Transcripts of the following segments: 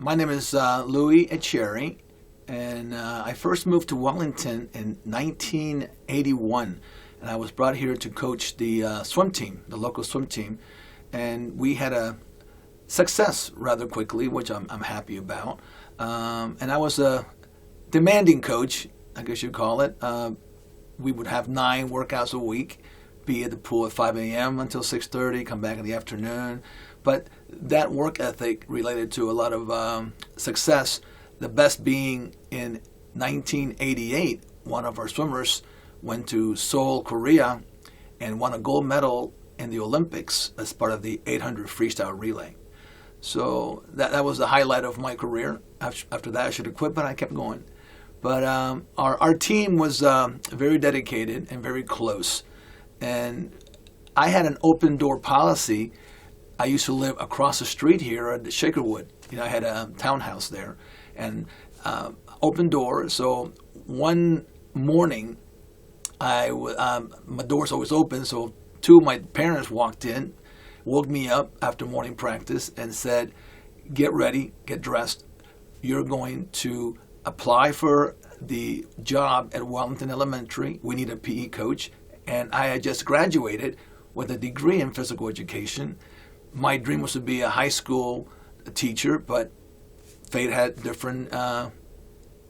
My name is Lui Echerri, and I first moved to Wellington in 1981, and I was brought here to coach the swim team, the local swim team, and we had a success rather quickly, which I'm happy about. And I was a demanding coach, I guess you'd call it. We would have 9 workouts a week, be at the pool at 5 a.m. until 6:30, come back in the afternoon. But that work ethic related to a lot of success, the best being in 1988, one of our swimmers went to Seoul, Korea, and won a gold medal in the Olympics as part of the 800 freestyle relay. So that was the highlight of my career. After that, I should have quit, but I kept going. But our team was very dedicated and very close. And I had an open door policy. I used to live across the street here at Shakerwood. I had a townhouse there, and open door. So one morning, my door's always open. So 2 of my parents walked in, woke me up after morning practice, and said, "Get ready, get dressed. You're going to apply for the job at Wellington Elementary. We need a PE coach." And I had just graduated with a degree in physical education. My dream was to be a high school teacher, but fate had different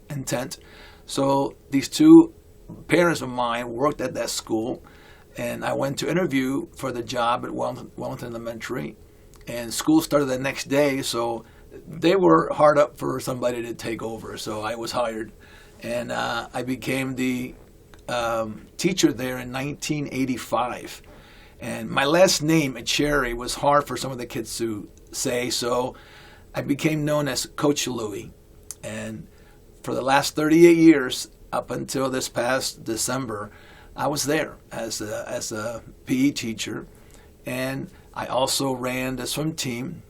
intent. So these 2 parents of mine worked at that school, and I went to interview for the job at Wellington Elementary, and school started the next day, so they were hard up for somebody to take over, so I was hired. And I became the teacher there in 1985. And my last name, Echerri, was hard for some of the kids to say, so I became known as Coach Louie. And for the last 38 years, up until this past December, I was there as a PE teacher. And I also ran the swim team.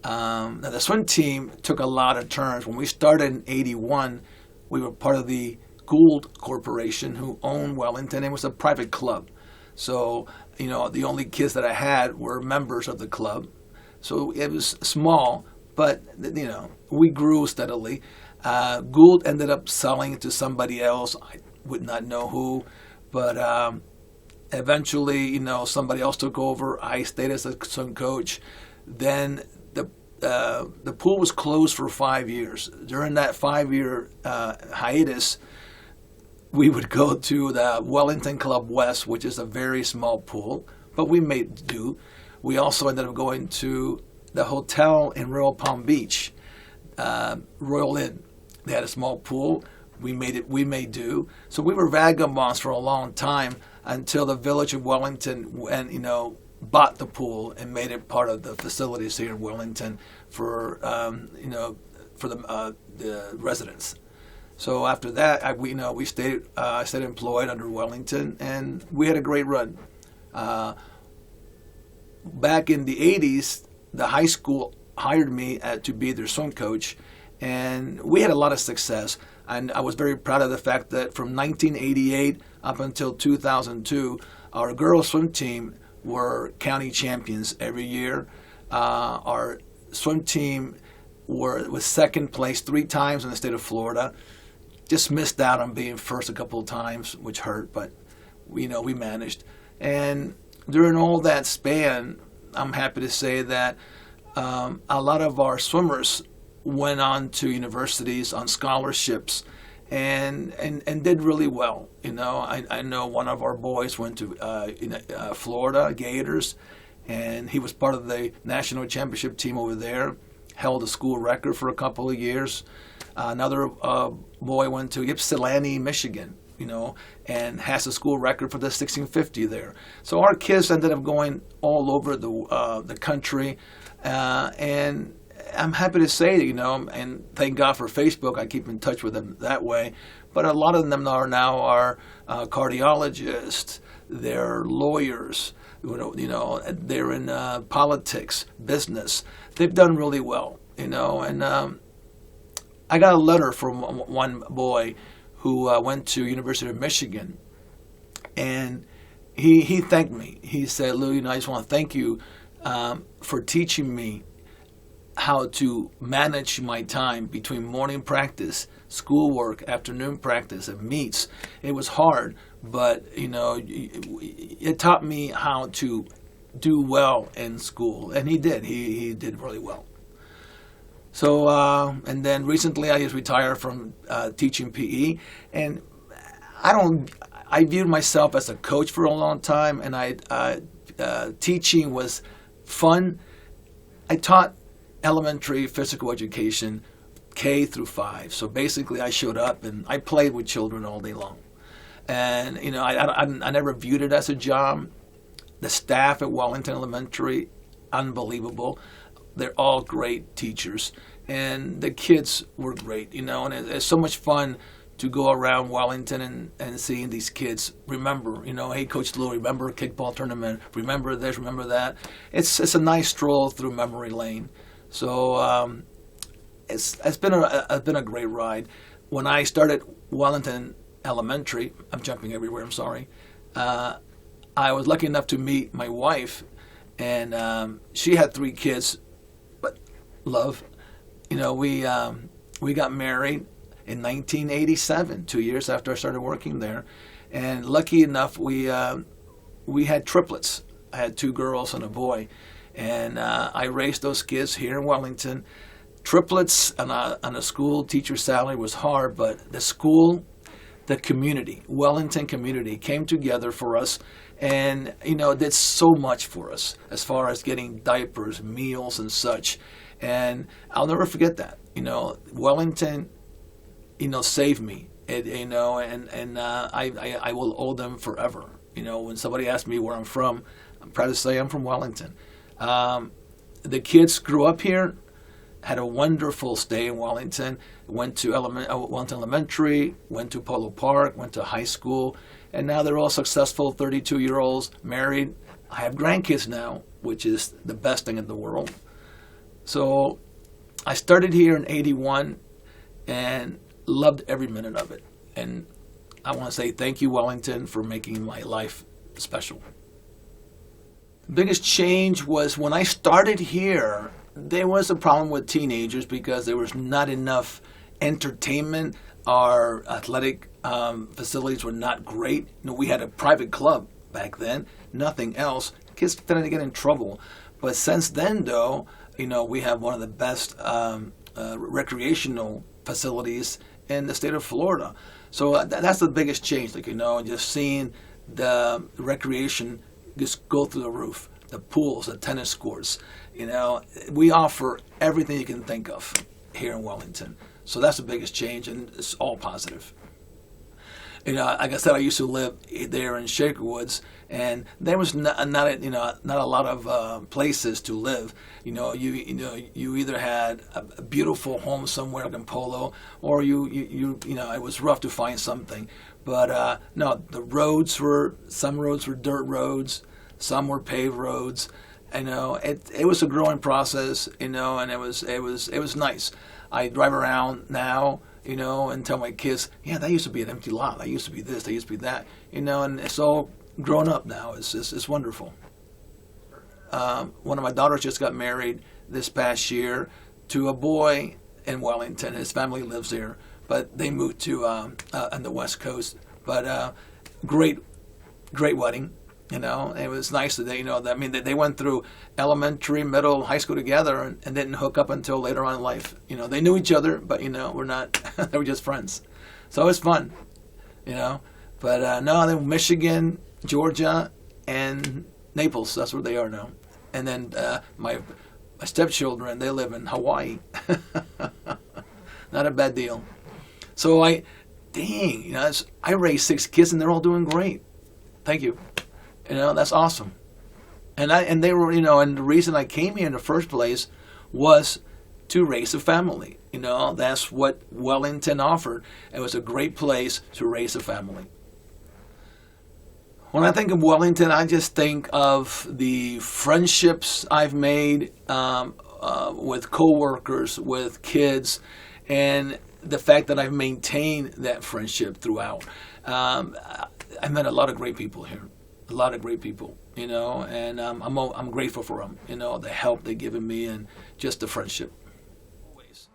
Now the swim team took a lot of turns. When we started in 81, we were part of the Gould Corporation, who owned Wellington. It was a private club. So, the only kids that I had were members of the club. So it was small, but, we grew steadily. Gould ended up selling it to somebody else. I would not know who, but eventually, somebody else took over. I stayed as a swim coach. Then the pool was closed for 5 years. During that 5-year hiatus, we would go to the Wellington Club West, which is a very small pool, but we made do. We also ended up going to the hotel in Royal Palm Beach, Royal Inn. They had a small pool. We made do. So we were vagabonds for a long time until the village of Wellington bought the pool and made it part of the facilities here in Wellington for the residents. So after that, we stayed. I stayed employed under Wellington, and we had a great run. Back in the 80s, the high school hired me to be their swim coach, and we had a lot of success. And I was very proud of the fact that from 1988 up until 2002, our girls swim team were county champions every year. Our swim team was second place 3 times in the state of Florida. Just missed out on being first a couple of times, which hurt, but we managed. And during all that span, I'm happy to say that a lot of our swimmers went on to universities on scholarships and did really well. I know one of our boys went to Florida Gators, and he was part of the national championship team over there, held a school record for a couple of years. Another boy went to Ypsilanti, Michigan, and has a school record for the 1650 there. So our kids ended up going all over the country, and I'm happy to say, and thank God for Facebook. I keep in touch with them that way. But a lot of them are now cardiologists, they're lawyers, they're in politics, business. They've done really well, and I got a letter from one boy who went to University of Michigan, and he thanked me. He said, "Lou, I just want to thank you for teaching me how to manage my time between morning practice, schoolwork, afternoon practice, and meets. It was hard, but it taught me how to do well in school, and he did. He did really well. So, and then recently I just retired from teaching PE, and I viewed myself as a coach for a long time, and teaching was fun. I taught elementary physical education, K through 5. So basically I showed up and I played with children all day long. And, I never viewed it as a job. The staff at Wellington Elementary, unbelievable. They're all great teachers. And the kids were great, and it's so much fun to go around Wellington and seeing these kids remember, hey, Coach Lou, remember a kickball tournament, remember this, remember that. It's a nice stroll through memory lane. So it's been a great ride. When I started Wellington Elementary, I'm jumping everywhere, I'm sorry, I was lucky enough to meet my wife, and she had 3 kids, but love. We got married in 1987, 2 years after I started working there, and lucky enough we had triplets. I had 2 girls and a boy, and I raised those kids here in Wellington. Triplets on a school teacher salary was hard, but the school, the community, Wellington community, came together for us, and did so much for us as far as getting diapers, meals, and such. And I'll never forget that. Wellington, saved me. And I will owe them forever. When somebody asks me where I'm from, I'm proud to say I'm from Wellington. The kids grew up here, had a wonderful stay in Wellington, went to Wellington Elementary, went to Polo Park, went to high school, and now they're all successful 32-year-olds, married. I have grandkids now, which is the best thing in the world. So I started here in 81 and loved every minute of it. And I want to say thank you, Wellington, for making my life special. The biggest change was when I started here, there was a problem with teenagers because there was not enough entertainment. Our athletic facilities were not great. We had a private club back then, nothing else. Kids tended to get in trouble. But since then, though, we have one of the best recreational facilities in the state of Florida. So that's the biggest change, just seeing the recreation just go through the roof. The pools, the tennis courts, we offer everything you can think of here in Wellington. So that's the biggest change, and it's all positive. Like I said, I used to live there in Shaker Woods, and there was not a lot of places to live. You either had a beautiful home somewhere like in Polo, or it was rough to find something. But no, some roads were dirt roads, some were paved roads. It was a growing process, and it was nice. I drive around now, and tell my kids, yeah, that used to be an empty lot. That used to be this. That used to be that. And it's all grown up now. It's wonderful. One of my daughters just got married this past year to a boy in Wellington. His family lives there, but they moved to on the West Coast. But great wedding. It was nice that they went through elementary, middle, high school together and didn't hook up until later on in life. They knew each other, but we're not. They were just friends. So it was fun. But no, then Michigan, Georgia, and Naples. That's where they are now. And then my stepchildren, they live in Hawaii. Not a bad deal. So I raised 6 kids and they're all doing great. Thank you. That's awesome. And they were, and the reason I came here in the first place was to raise a family. That's what Wellington offered. It was a great place to raise a family. When I think of Wellington, I just think of the friendships I've made with coworkers, with kids, and the fact that I've maintained that friendship throughout. I met a lot of great people here. a lot of great people, and I'm grateful for them, the help they've given me and just the friendship. Always,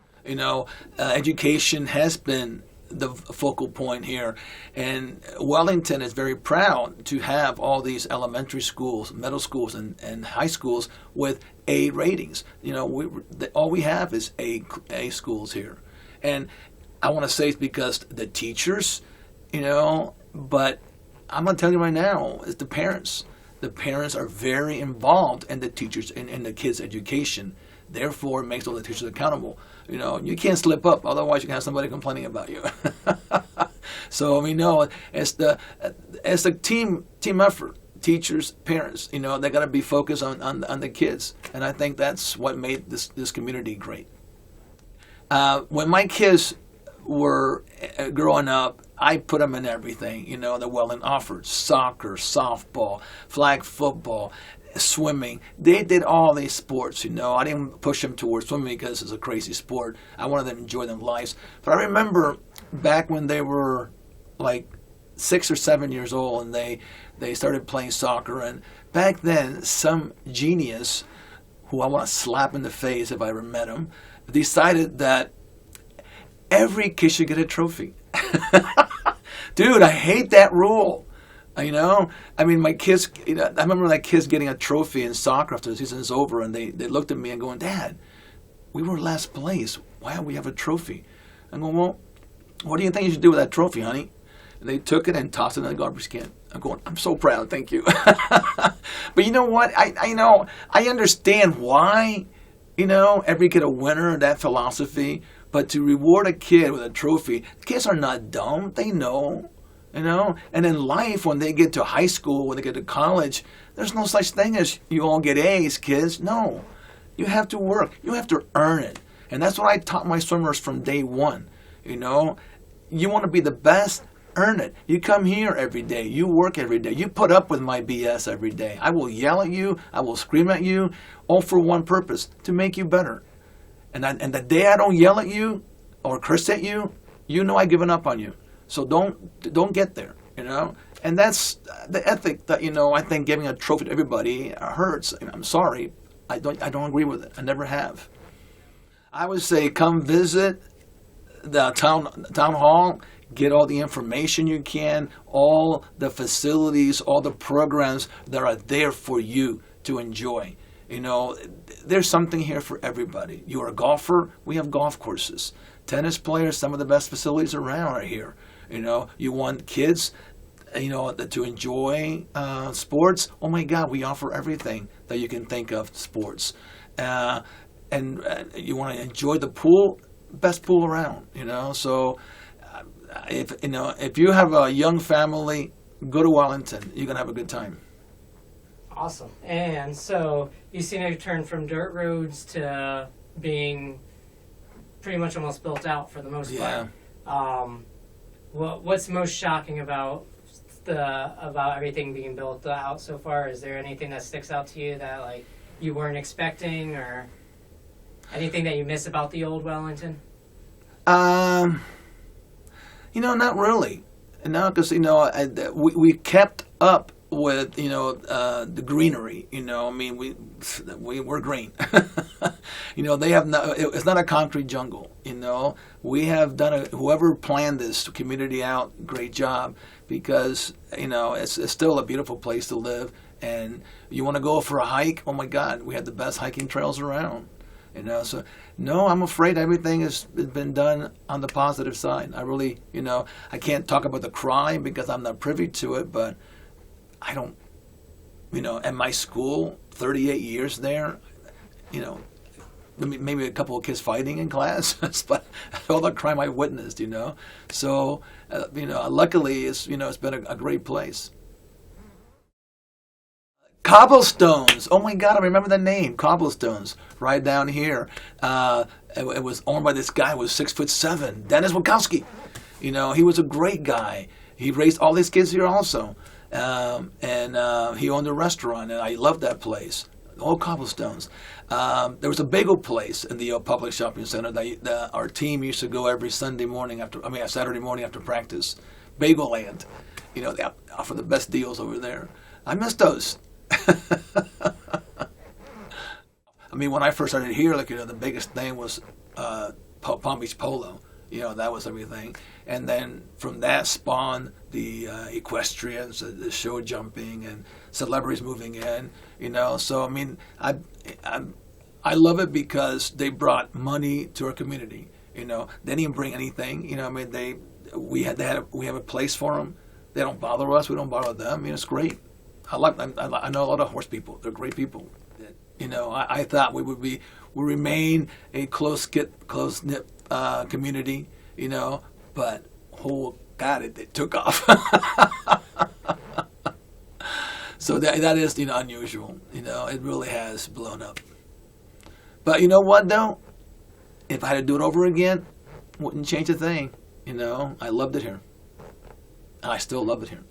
education has been the focal point here, and Wellington is very proud to have all these elementary schools, middle schools, and high schools with A ratings. All we have is A schools here, and I want to say it's because the teachers, but I'm going to tell you right now, it's the parents. The parents are very involved in the teachers in the kids' education. Therefore, it makes all the teachers accountable. You can't slip up, otherwise you can have somebody complaining about you. So no, it's a team effort. Teachers, parents, they got to be focused on the kids, and I think that's what made this community great. When my kids were growing up, I put them in everything, that Wellington offered: soccer, softball, flag football, swimming. They did all these sports, I didn't push them towards swimming because it's a crazy sport. I wanted them to enjoy their lives. But I remember back when they were like 6 or 7 years old and they started playing soccer. And back then, some genius, who I want to slap in the face if I ever met him, decided that every kid should get a trophy. Dude, I hate that rule. My kids, I remember like kids getting a trophy in soccer after the season is over, and they looked at me and going, "Dad, we were last place. Why don't we have a trophy?" I go, "Well, what do you think you should do with that trophy, honey?" And they took it and tossed it in the garbage can. I'm going, "I'm so proud, thank you." But you know what? I understand why, every kid a winner, that philosophy. But to reward a kid with a trophy, kids are not dumb. They know. And in life, when they get to high school, when they get to college, there's no such thing as you all get A's, kids. No. You have to work. You have to earn it. And that's what I taught my swimmers from day one. You want to be the best, earn it. You come here every day. You work every day. You put up with my BS every day. I will yell at you. I will scream at you, all for one purpose, to make you better. And the day I don't yell at you or curse at you, I've given up on you. So don't get there, And that's the ethic that, I think giving a trophy to everybody hurts. I'm sorry. I don't agree with it. I never have. I would say come visit the town hall, get all the information you can, all the facilities, all the programs that are there for you to enjoy. There's something here for everybody. You're a golfer, we have golf courses. Tennis players, some of the best facilities around are here. You want kids, to enjoy sports. Oh my God, we offer everything that you can think of sports. And you want to enjoy the pool, best pool around. So if you have a young family, go to Wellington. You're gonna have a good time. Awesome. And so you've seen it turn from dirt roads to being pretty much almost built out for the most part. What's most shocking about everything being built out so far? Is there anything that sticks out to you that you weren't expecting, or anything that you miss about the old Wellington? Not really. Because we kept up with the greenery. We're green. They have it's not a concrete jungle. We have done whoever planned this community out, great job, because it's still a beautiful place to live. And you want to go for a hike? Oh my God, we have the best hiking trails around. So no, I'm afraid everything has been done on the positive side. I really, I can't talk about the crime because I'm not privy to it, but I don't, at my school, 38 years there, maybe a couple of kids fighting in class, but all the crime I witnessed, So, luckily it's been a great place. Cobblestones. Oh my God, I remember the name. Cobblestones, right down here. It was owned by this guy who was 6'7", Dennis Wachowski. He was a great guy. He raised all his kids here also. And he owned a restaurant, and I loved that place. All Cobblestones. There was a bagel place in the public shopping center that our team used to go every Saturday morning after practice. Bagel Land. They offer the best deals over there. I miss those. I mean, when I first started here, like, the biggest thing was Palm Beach Polo. That was everything. And then from that spawned the equestrians, the show jumping, and celebrities moving in. So I mean, I love it because they brought money to our community. They didn't even bring anything. I mean, we have a place for them. They don't bother us. We don't bother them. It's great. I know a lot of horse people. They're great people. I thought we remain a close-knit community, but God, it took off. So that is, unusual. It really has blown up. But you know what, though? If I had to do it over again, wouldn't change a thing. I loved it here. And I still love it here.